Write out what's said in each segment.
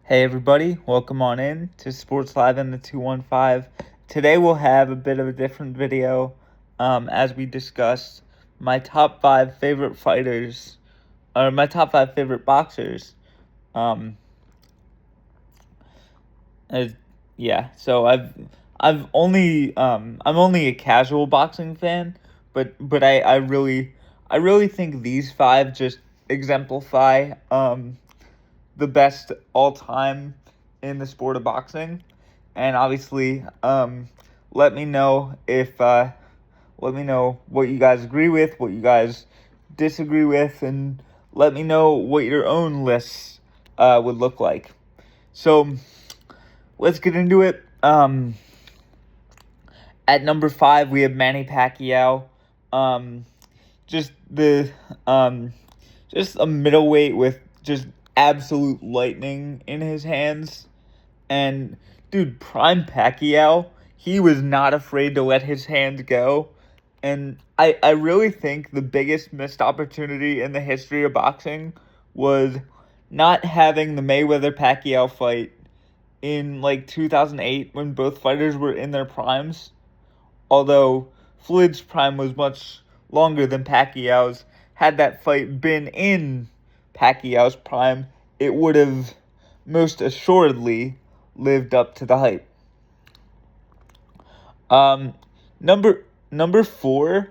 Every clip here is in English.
Hey everybody, welcome on in to Sports Live in the 215. Today we'll have a bit of a different video as we discuss my top 5 favorite fighters, or my top 5 favorite boxers. Um, as, yeah, so I'm only a casual boxing fan, but I really think these 5 just exemplify the best all time in the sport of boxing. And obviously, let me know if let me know what you guys agree with, what you guys disagree with, and let me know what your own lists would look like. So let's get into it. At number 5, we have Manny Pacquiao. Um, just the just a middleweight with just absolute lightning in his hands. And dude, prime Pacquiao, he was not afraid to let his hands go. And I really think the biggest missed opportunity in the history of boxing was not having the Mayweather Pacquiao fight in like 2008 when both fighters were in their primes. Although Floyd's prime was much longer than Pacquiao's, had that fight been in Pacquiao's prime, it would have most assuredly lived up to the hype. Um, number 4.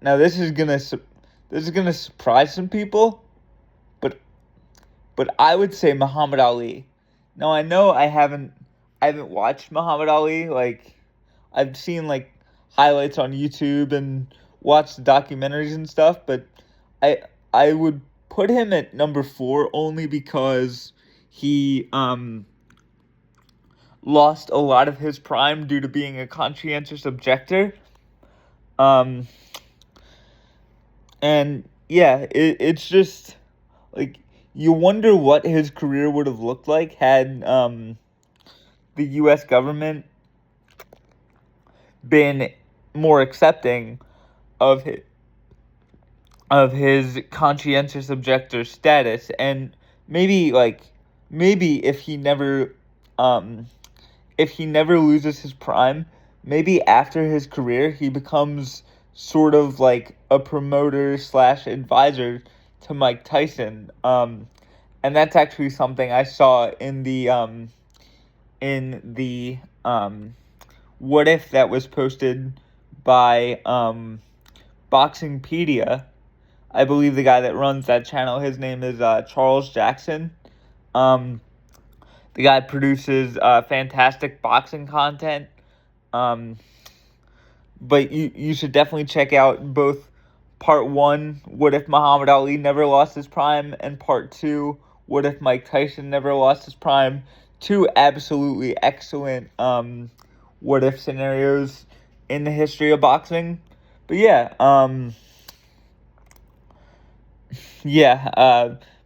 Now this is gonna surprise some people, but I would say Muhammad Ali. Now I know I haven't watched Muhammad Ali. Like, I've seen like highlights on YouTube and watched documentaries and stuff, but I I would put him at number 4 only because he lost a lot of his prime due to being a conscientious objector. Um, and yeah, it's just like you wonder what his career would have looked like had the U.S. government been more accepting of his conscientious objector status, and maybe um if he never loses his prime, maybe after his career he becomes sort of like a promoter slash advisor to Mike Tyson. And that's actually something I saw in the what if that was posted by Boxingpedia. I believe the guy that runs that channel, his name is Charles Jackson. Um, the guy produces fantastic boxing content. Um, but you should definitely check out both part 1, what if Muhammad Ali never lost his prime, and part 2, what if Mike Tyson never lost his prime. Two absolutely excellent what if scenarios in the history of boxing. But yeah,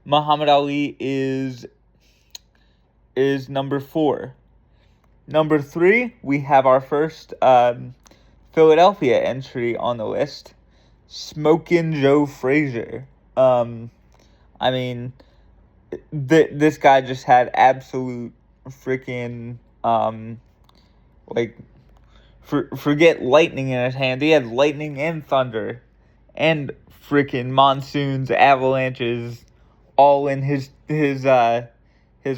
Muhammad Ali is number 4. Number 3, we have our first Philadelphia entry on the list, Smokin' Joe Frazier. I mean, this guy just had absolute freaking like forget lightning in his hand. He had lightning and thunder, and freaking monsoons, avalanches, all in his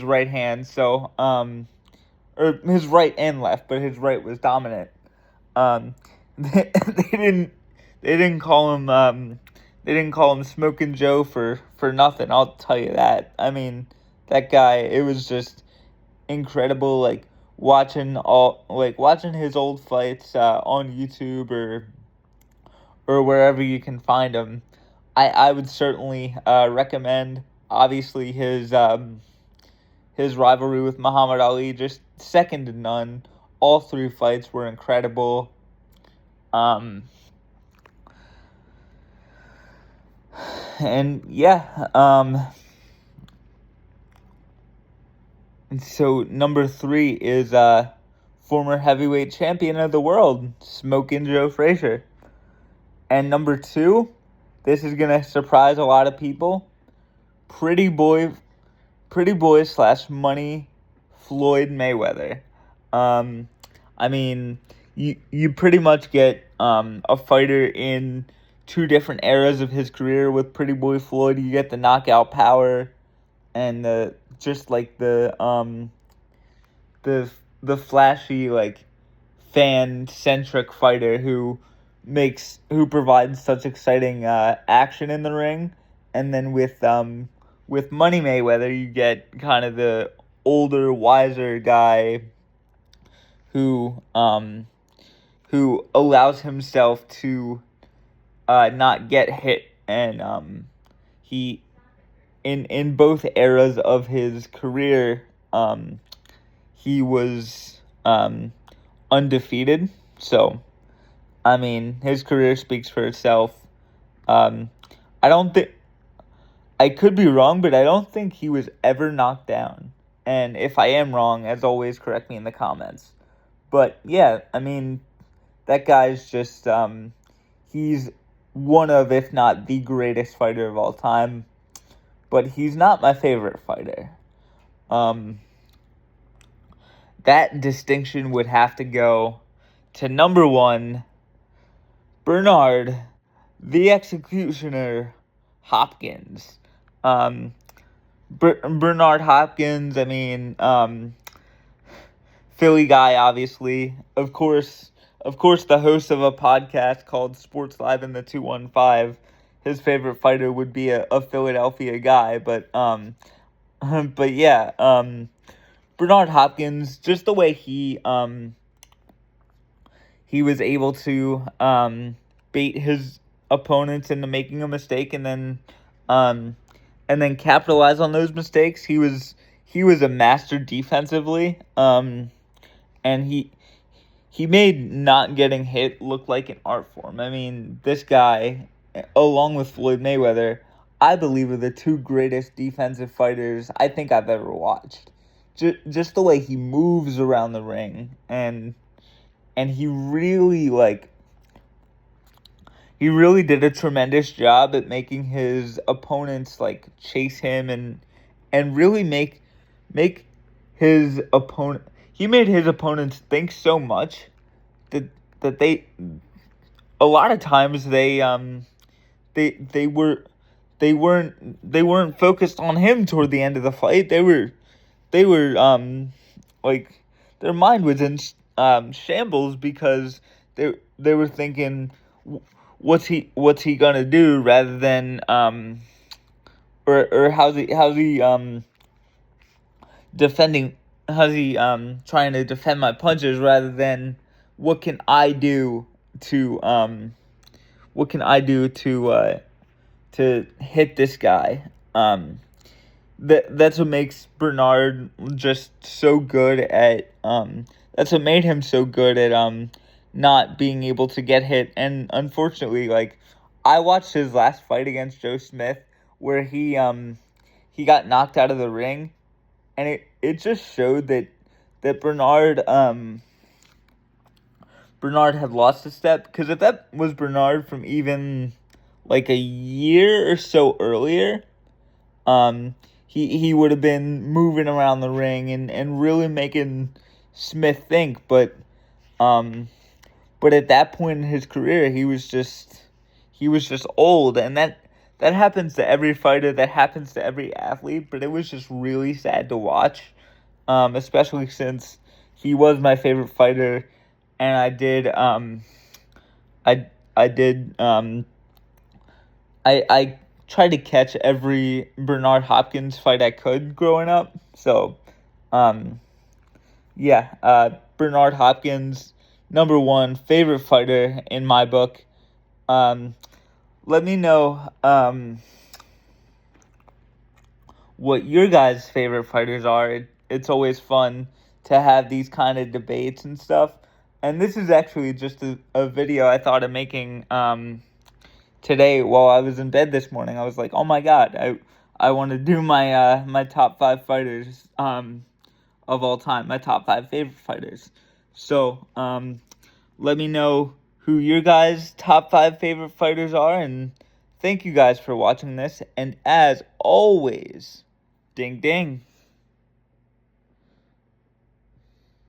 right hand. So or his right and left, but his right was dominant. Um, they didn't call him Smoking Joe for nothing. I'll tell you that. I mean, that guy. It was just incredible. Like watching his old fights on YouTube or wherever you can find them. I would certainly recommend. Obviously, his rivalry with Muhammad Ali, just second to none. All 3 fights were incredible. And yeah, and so number 3 is former heavyweight champion of the world, Smokin' Joe Frazier. And number 2, this is gonna surprise a lot of people. Pretty boy Pretty Boy / Money Floyd Mayweather. Um, I mean, you pretty much get a fighter in two different eras of his career with Pretty Boy Floyd. You get the knockout power and the just like the the flashy, like, fan centric fighter who provides such exciting action in the ring. And then with Money Mayweather, you get kind of the older, wiser guy who allows himself to not get hit. And he in both eras of his career, he was undefeated. So, I mean, his career speaks for itself. Um, I don't think I could be wrong, but I don't think he was ever knocked down. And if I am wrong, as always, correct me in the comments. But yeah, I mean, that guy's just he's one of, if not the greatest fighter of all time. But he's not my favorite fighter. Um, that distinction would have to go to number one, Bernard, the Executioner Hopkins. Bernard Hopkins, I mean, Philly guy, obviously. Of course, the host of a podcast called Sports Live in the 215. His favorite fighter would be a Philadelphia guy, but but yeah, Bernard Hopkins, just the way he was able to bait his opponents into making a mistake and then capitalize on those mistakes. He was a master defensively, and he made not getting hit look like an art form. I mean, this guy, along with Floyd Mayweather, I believe are the two greatest defensive fighters I think I've ever watched. Just the way he moves around the ring, and he really did a tremendous job at making his opponents chase him and really make his opponent. He made his opponents think so much that they a lot of times they weren't focused on him toward the end of the fight. They were their mind was in shambles because they were thinking, what's he gonna do, rather than or how's he defending, how's he trying to defend my punches, rather than what can I do to to hit this guy. That's what makes Bernard just so good at that's what made him so good at not being able to get hit. And unfortunately, I watched his last fight against Joe Smith, where he got knocked out of the ring, and it just showed that Bernard had lost a step. Because if that was Bernard from even a year or so earlier, he would have been moving around the ring and really making Smith think. But at that point in his career, he was just old, and that happens to every fighter, that happens to every athlete. But it was just really sad to watch, especially since he was my favorite fighter, and I tried to catch every Bernard Hopkins fight I could growing up. So, Bernard Hopkins, number one favorite fighter in my book. Let me know what your guys' favorite fighters are. It's always fun to have these kind of debates and stuff. And this is actually just a video I thought of making today while I was in bed this morning. I was like, oh my god, I want to do my my top 5 fighters of all time, my top 5 favorite fighters. So let me know who your guys' top 5 favorite fighters are, and thank you guys for watching this. And as always, Ding ding.